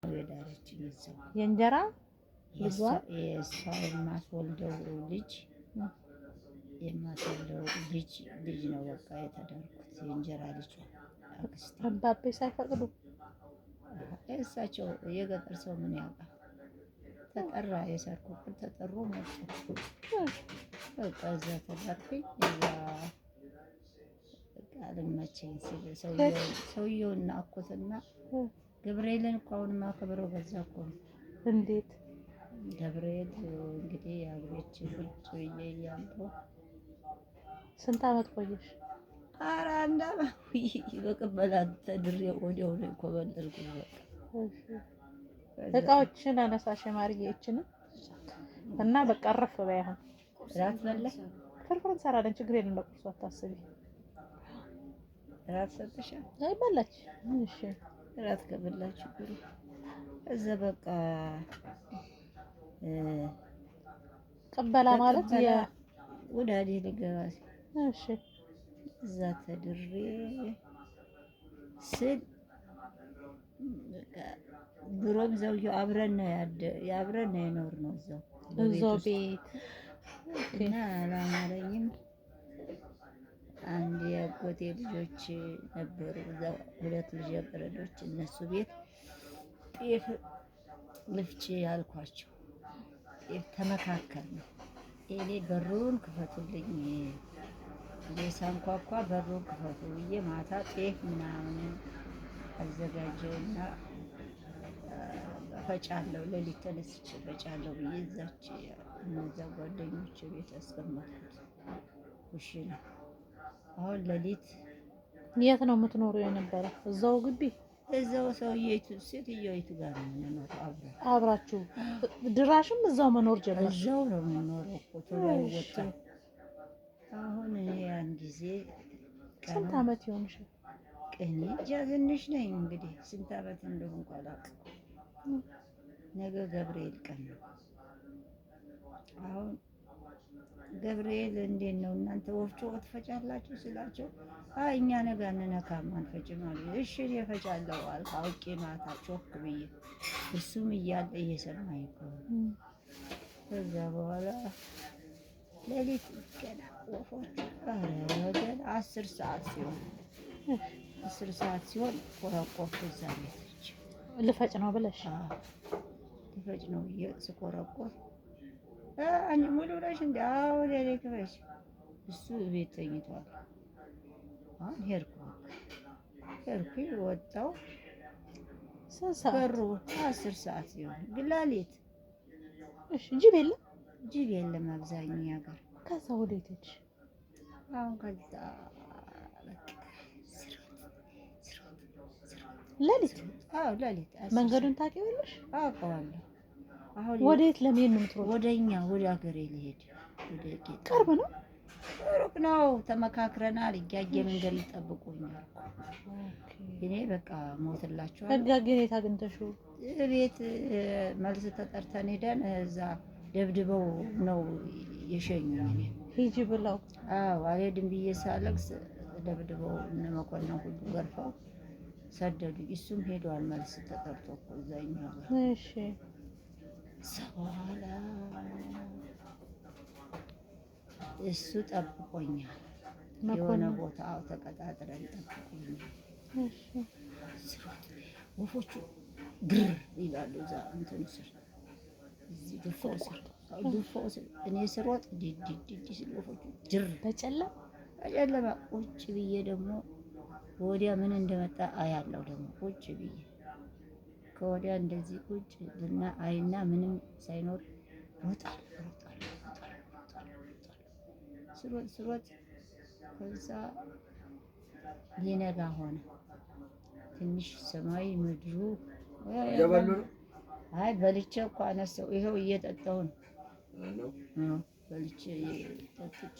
የዳረችኝ እዛው የእንጀራ ልጇ የእሷ የማትወልደው ልጅ ነው በቃ የተዳርኩት የእንጀራ ልጇ አክስቴ። አባቤ ሳይፈቅዱ እሳቸው የገጠር ሰው ምን ያውቃል? ተጠራ የሰርጉ ቀን ተጠሩ መጡ። በቃ እዛ ተዳርኩኝ። እዛ በቃ አልመቸኝ ሲል ሰውየውን ናኩትና ገብርኤልን እኮ አሁን ማከብረው በዛ እኮ ነው። እንዴት ገብርኤል እንግዲህ አግብቼ ቁጭ ብዬ እያለሁ ስንት አመት ቆየሽ? ኧረ አንድ አመት በቅበላ ተድሬ ወዲያው ነው የኮበለልኩት። በቃ እቃዎችን አነሳሽ ማርዬ ይችላል እና በቃ አረፍ በይ። አሁን እራት በላሽ? ፍርፍር እንሰራለን፣ ችግር የለም። ለቁርሱ አታስቢ። እራት ሰጥሻል? አይ በላች። እሺ እራት ከበላችሁ ጥሩ። እዛ በቃ ቅበላ ማለት ወዳዴ ልገባ ሲል እሺ እዛ ተድሬ ስል በቃ ድሮም ሰውዬው አብረን ነው የኖርነው እዛው ቤት እና አላማረኝም። አንድ የአጎቴ ልጆች ነበሩ እዛው 2 ልጃገረዶች እነሱ ቤት ጤፍ ልፍጭ ያልኳቸው ጤፍ ተመካከልን። እኔ በሩን ክፈቱልኝ ሳንኳኳ በሩን ክፈቱ ብዬ ማታ ጤፍ ምናምን አዘጋጀውና እፈጫለሁ። ሌሊት ተነስቼ እፈጫለሁ ብዬ እዛች እነዛ ጓደኞቼ ቤት አስቀመጥኩት። ኩሽና አሁን ሌሊት የት ነው የምትኖሪው የነበረው? እዛው ግቢ? እዛው ሴትዮይቱ ጋር ነው የምንኖረው አብራችሁ። ድራሽም እዛው መኖር ጀመርሽ? እዛው ነው የምንኖረው እኮ ቶሎ አልወጣም። አሁን እኔ ያን ጊዜ ስንት አመት ይሆንሽ? እኔ እንጃ ትንሽ ነኝ እንግዲህ ስንት አመት እንደሆንኩ አላውቅም። ነገ ገብርኤል ቀን ነው። አሁን ገብርኤል እንዴት ነው እናንተ ወፍጮ ትፈጫላችሁ ስላቸው፣ አይ እኛ ነገ አንነካም አንፈጭም አሉ። እሺ እኔ እፈጫለሁ አልኩ አውቄ ማታ ጮክ ብዬ፣ እሱም እያለ እየሰማኝ እኮ። ከዛ በኋላ ሌሊት ገና ወፎቹ ገና 10 ሰዓት ሲሆን ቆረቆርኩ። እዛ ቤት ልፈጭ ነው ብለሽ? ልፈጭ ነው ብዬ ስቆረቆር ሙሉ ነሽ እንደ ወደ ላይ ክፈች። እሱ ቤት ተኝቷል። አሁን ሄድኩኝ ወጣሁ። በሩ 10 ሰዓት ሲሆን ግን ሌሊት። እሺ ጅብ የለም? ጅብ የለም አብዛኛው ሀገር። ከዛ ወዴት ሄድሽ? አሁን ከዛ ሌሊት? አዎ ሌሊት። መንገዱን ታውቂዋለሽ? አውቀዋለሁ። አሁን ወዴት ለመሄድ ነው የምትሮጪው? ወደ ሀገሬ ልሄድ። ወደ ጌታ። ቅርብ ነው? ሩቅ ነው። ተመካክረናል። እያየ መንገድ ይጠብቁኛል። እኔ በቃ ሞትላችኋል። ህጋጌን የት አግኝተሽው? ቤት መልስ ተጠርተን ሄደን እዛ ደብድበው ነው የሸኙኝ። ሂጂ ብለው? አዎ አልሄድም ብዬ ሳለቅስ ደብድበው እነ መኮንን ሁሉ ገርፈው ሰደዱኝ። እሱም ሄዷል መልስ ተጠርቶ እኮ እዛኛው። እሺ በኋላ እሱ ጠብቆኛል። የሆነ ቦታ ተቀጣጥረን ጠብቆኛል። እሺ ስሮጥ ወፎቹ ግር ይላሉ እዛ እንትን ስር እዚህ ድፎ ስር እኔ ስሮጥ ዲዲ ሲል ወፎቹ ጅር። በጨለማ ቁጭ ብዬ ደግሞ ወዲያ ምን እንደመጣ አያለው። ደግሞ ቁጭ ብዬ ከወዲያ እንደዚህ ቁጭ እና አይና ምንም ሳይኖር ሮጣለሁ። ስሮጥ ከዛ ሊነጋ ሆነ። ትንሽ ሰማይ ምድሩ አይ በልቼ እኮ አነሳው። ይኸው እየጠጣሁ ነው። በልቼ ጠጥቼ